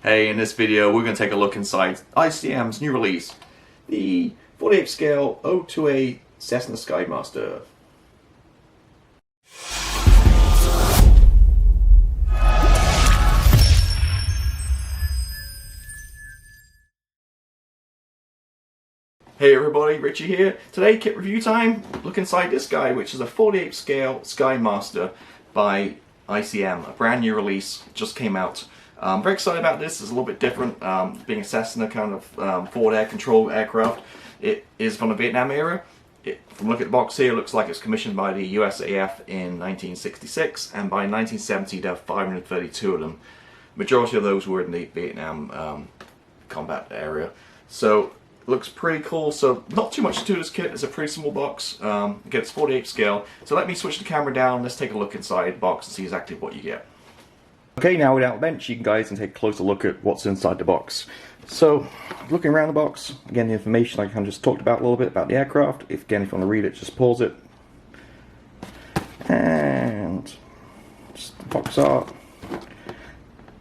Hey, in this video we're going to take a look inside ICM's new release, the 48 scale O-2A Cessna Skymaster. Hey everybody, Richie here. Today, kit review time. Look inside this guy, which is a 48 scale Skymaster by ICM, a brand new release, just came out. I'm very excited about this. It's a little bit different, being a Cessna kind of forward air control aircraft. It is from the Vietnam era. From looking at the box here, it looks like it's commissioned by the USAF in 1966, and by 1970 there are 532 of them. Majority of those were in the Vietnam combat area. So looks pretty cool. So not too much to this kit. It's a pretty small box. Again, it's 48 scale. So let me switch the camera down. Let's take a look inside the box and see exactly what you get. Okay, now without bench, you guys can take a closer look at what's inside the box. So, looking around the box, again, the information I kind of just talked about a little bit about the aircraft. If you want to read it, just pause it. And just the box art. I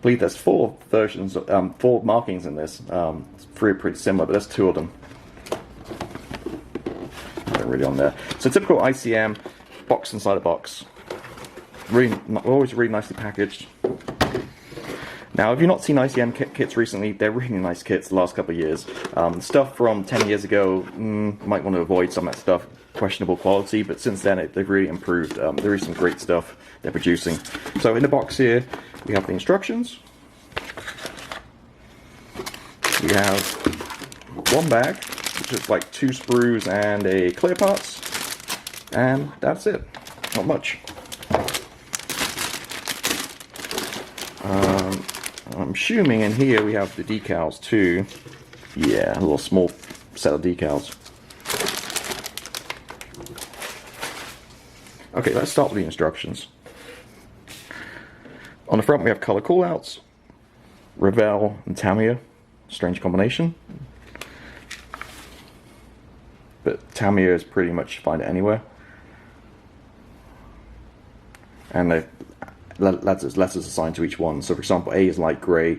believe there's four versions, four markings in this. Three are pretty similar, but there's two of them. They're really on there. So typical ICM box inside a box. Really, always really nicely packaged. Now, if you've not seen ICM kits recently, they're really nice kits the last couple of years. Stuff from 10 years ago, might want to avoid some of that stuff, questionable quality, but since then they've really improved. There is some great stuff they're producing. So in the box here, we have the instructions. We have one bag, which is like 2 sprues and a clear parts, and that's it. Not much. I'm assuming in here we have the decals too. Yeah, a little small set of decals. Okay, let's start with the instructions. On the front we have color callouts, Revell and Tamiya. Strange combination. But Tamiya is pretty much find it anywhere. And they letters assigned to each one. So for example, A is light grey,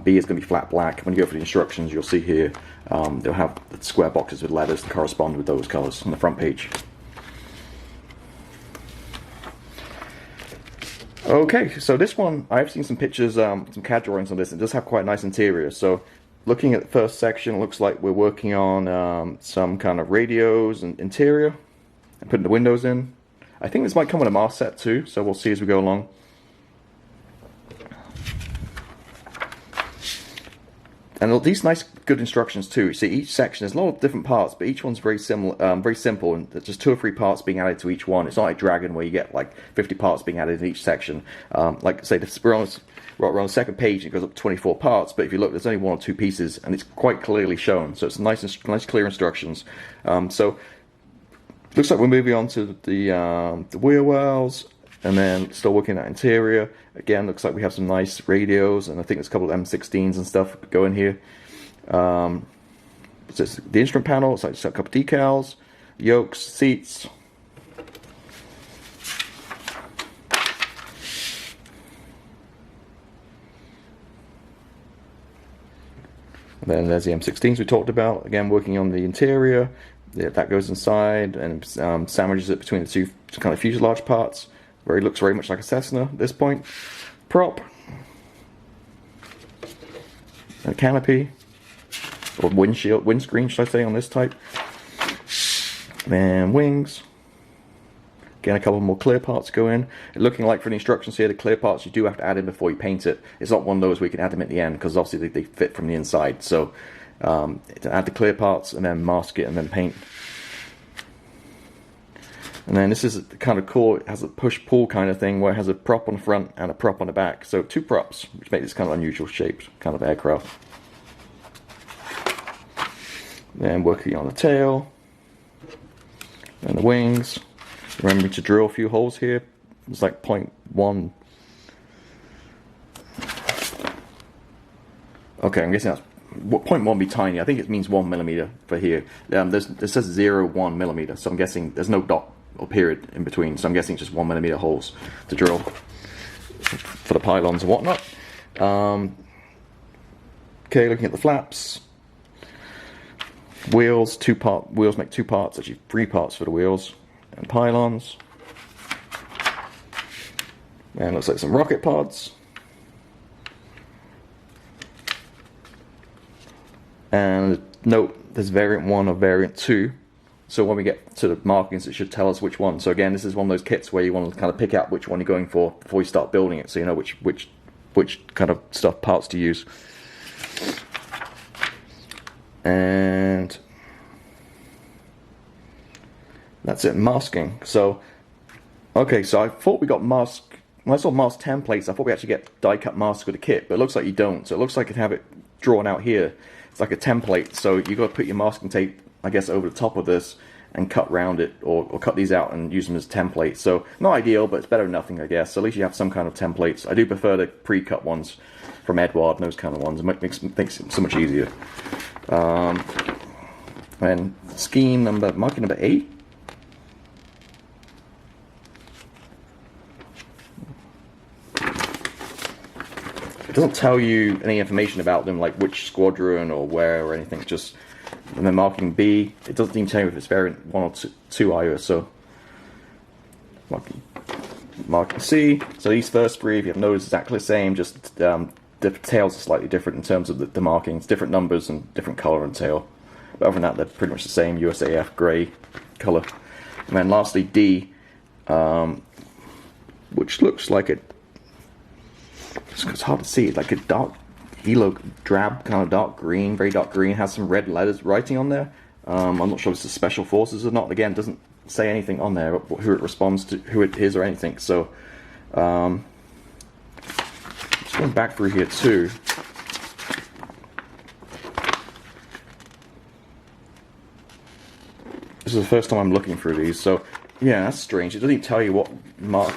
B is going to be flat black. When you go for the instructions, you'll see here they'll have the square boxes with letters that correspond with those colours on the front page. Okay, so this one, I've seen some pictures, some CAD drawings on this. It does have quite a nice interior. So looking at the first section, it looks like we're working on some kind of radios and interior and putting the windows in. I think this might come with a mast set too, so we'll see as we go along. And these nice, good instructions too. See, each section, there's a lot of different parts, but each one's very similar, very simple, and there's just 2 or 3 parts being added to each one. It's not like Dragon where you get like 50 parts being added in each section. Like say, we're on the second page, and it goes up to 24 parts, but if you look, there's only 1 or 2 pieces, and it's quite clearly shown. So it's nice, clear instructions. So looks like we're moving on to the wheel wells, and then still working that interior. Again, looks like we have some nice radios, and I think there's a couple of M16s and stuff go in here. So the instrument panel, it's like just a couple of decals, yokes, seats. And then there's the M16s we talked about. Again, working on the interior. Yeah, that goes inside and sandwiches it between the 2 kind of fuselage parts. Where it looks very much like a Cessna at this point. Prop. A canopy. Or windscreen, should I say, on this type. And wings. Again, a couple more clear parts go in. Looking like for the instructions here, the clear parts you do have to add in before you paint it. It's not one of those where you can add them at the end, because obviously they fit from the inside. So to add the clear parts and then mask it and then paint. And then this is kind of cool. It has a push-pull kind of thing where it has a prop on the front and a prop on the back. So 2 props, which make this kind of unusual shaped kind of aircraft. Then working on the tail and the wings. Remembering to drill a few holes here. It's like 0.1. Okay, I'm guessing that's 0.1 be tiny. I think it means 1 millimeter for here. It says 0.1 millimeter, so I'm guessing there's no dot or period in between, so I'm guessing just 1 millimeter holes to drill for the pylons and whatnot. Okay, looking at the flaps. Wheels, wheels make two parts, actually three parts for the wheels. And pylons. And looks like some rocket pods. And note, there's variant 1 or variant 2. So when we get to the markings, it should tell us which one. So again, this is one of those kits where you want to kind of pick out which one you're going for before you start building it, so you know which kind of parts to use. And that's it, masking. So, okay, so I thought we got mask. When I saw mask templates, I thought we actually get die-cut masks with the kit, but it looks like you don't. So it looks like you have it drawn out here. It's like a template, so you've got to put your masking tape, I guess, over the top of this and cut round it, or cut these out and use them as templates. So not ideal, but it's better than nothing, I guess. So at least you have some kind of templates. I do prefer the pre-cut ones from Edward and those kind of ones. It makes it so much easier. And scheme number, marking number 8. It doesn't tell you any information about them, like which squadron or where or anything. Just, and then marking B, it doesn't even tell you if it's variant 1 or 2 either. So marking C. So these first three, if you have noticed, exactly the same. Just the tails are slightly different in terms of the markings, different numbers and different color and tail. But other than that, they're pretty much the same. USAF grey color. And then lastly D, which looks like a, it's hard to see, it's like a dark drab kind of dark green, very dark green, has some red letters writing on there. I'm not sure if it's the Special Forces or not. Again, it doesn't say anything on there who it responds to, who it is or anything. So just going back through here too. This is the first time I'm looking through these, so yeah, that's strange. It doesn't even tell you what mark.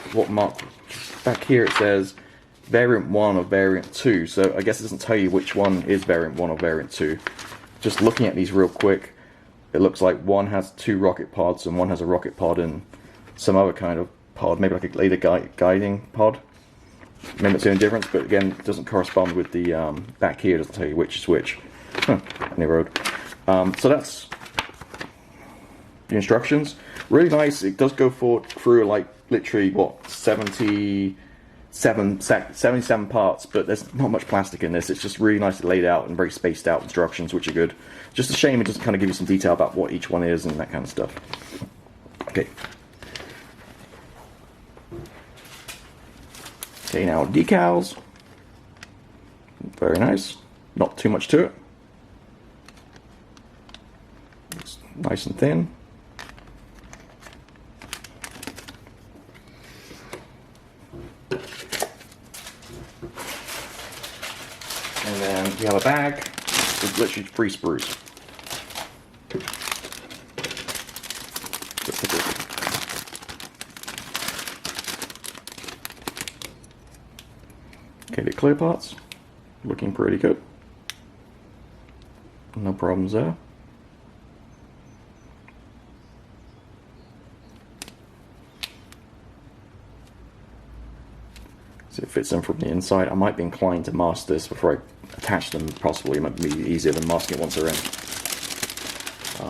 Back here it says variant 1 or variant 2, so I guess it doesn't tell you which one is variant 1 or variant 2. Just looking at these real quick, it looks like one has 2 rocket pods and one has a rocket pod and some other kind of pod, maybe like a laser guiding pod. Maybe it's the only difference, but again, it doesn't correspond with the back here. It doesn't tell you which is which. Any road. So that's the instructions. Really nice. It does go through like literally what 77 parts, but there's not much plastic in this. It's just really nicely laid out and very spaced out instructions, which are good. Just a shame it doesn't kind of give you some detail about what each one is and that kind of stuff. Okay. Okay, now decals. Very nice. Not too much to it. It's nice and thin. And then you have a bag with literally 3 sprues. Okay, the clear parts, looking pretty good. No problems there. So it fits in from the inside. I might be inclined to mask this before I attach them, possibly. It might be easier than masking it once they're in.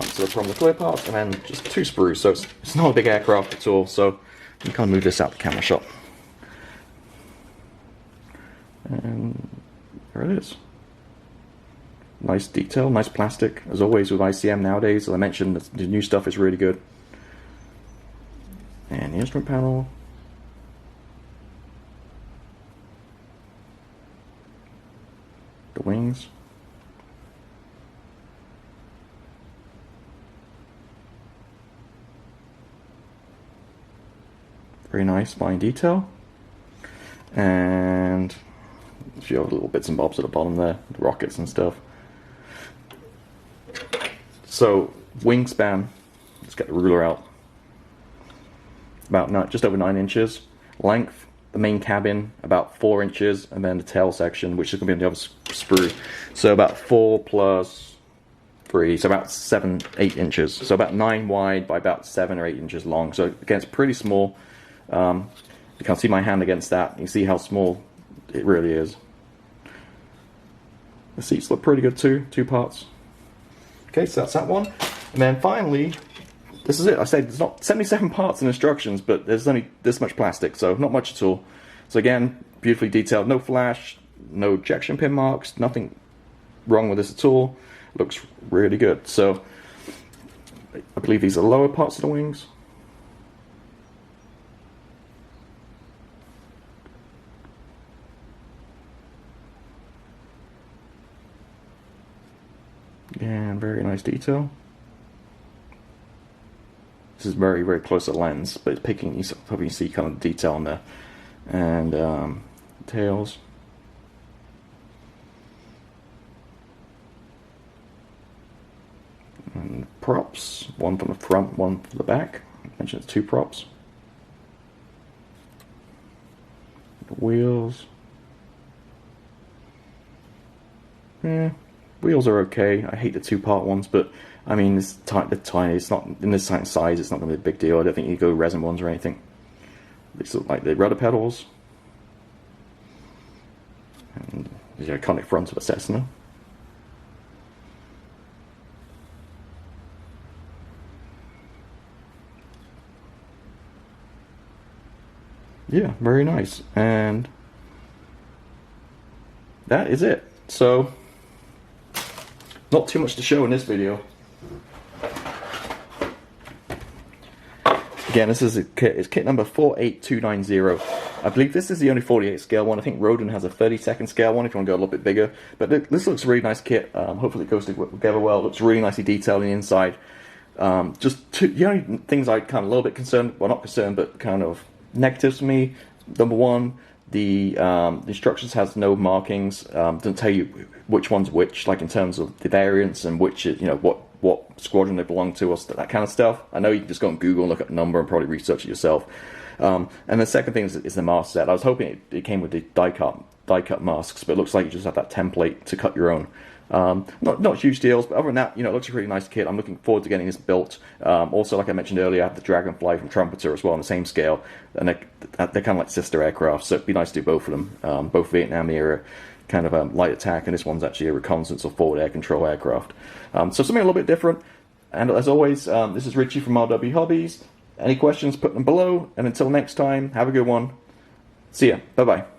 So from the clear parts, and then just 2 sprues. So it's not a big aircraft at all, so you can move this out the camera shot. And there it is. Nice detail, nice plastic, as always with ICM nowadays. As I mentioned, the new stuff is really good. And the instrument panel. The wings. Very nice fine detail. And a few other little bits and bobs at the bottom there, the rockets and stuff. So wingspan, let's get the ruler out. About just over 9 inches. Length, the main cabin about 4 inches, and then the tail section, which is going to be on the other sprue. So about 4 plus 3, so about 7, 8 inches. So about 9 wide by about 7 or 8 inches long. So again, it's pretty small. You can see my hand against that. You can see how small it really is. The seats look pretty good too, 2 parts. Okay, so that's that one. And then finally, this is it. I said there's not 77 parts and instructions, but there's only this much plastic, so not much at all. So again, beautifully detailed, no flash, no ejection pin marks, nothing wrong with this at all. Looks really good. So I believe these are lower parts of the wings. And very nice detail. This is very, very close to lens, but it's picking, you probably see kind of detail in there. And tails. And props, one from the front, one from the back. I mentioned it's 2 props. The wheels. Yeah, wheels are okay. I hate the 2-part ones, but I mean, it's tiny. It's not in this size. It's not going to be a big deal. I don't think you go resin ones or anything. These look like the rudder pedals. And the iconic front of a Cessna. Yeah, very nice. And that is it. So, not too much to show in this video. Again, this is a kit. It's kit number 48290. I believe this is the only 48 scale one. I think Rodin has a 32nd scale one if you want to go a little bit bigger. But this looks a really nice kit. Hopefully it goes together well. It looks really nicely detailed on the inside. The only things I kind of a little bit concerned, well not concerned, but kind of negatives for me. Number one, the instructions has no markings. Doesn't tell you which one's which, like in terms of the variants and which, what squadron they belong to, or that kind of stuff. I know you can just go on Google and look up a number and probably research it yourself. And the second thing is the mask set. I was hoping it came with the die cut masks, but it looks like you just have that template to cut your own. Not huge deals, but other than that, it looks a really nice kit. I'm looking forward to getting this built. Also, like I mentioned earlier, I have the Dragonfly from Trumpeter as well on the same scale, and they're kind of like sister aircraft, so it'd be nice to do both of them. Both Vietnam era kind of light attack, and this one's actually a reconnaissance or forward air control aircraft. So something a little bit different. And as always, this is Richie from RW Hobbies. Any questions, put them below, and until next time, have a good one. See ya. Bye-bye.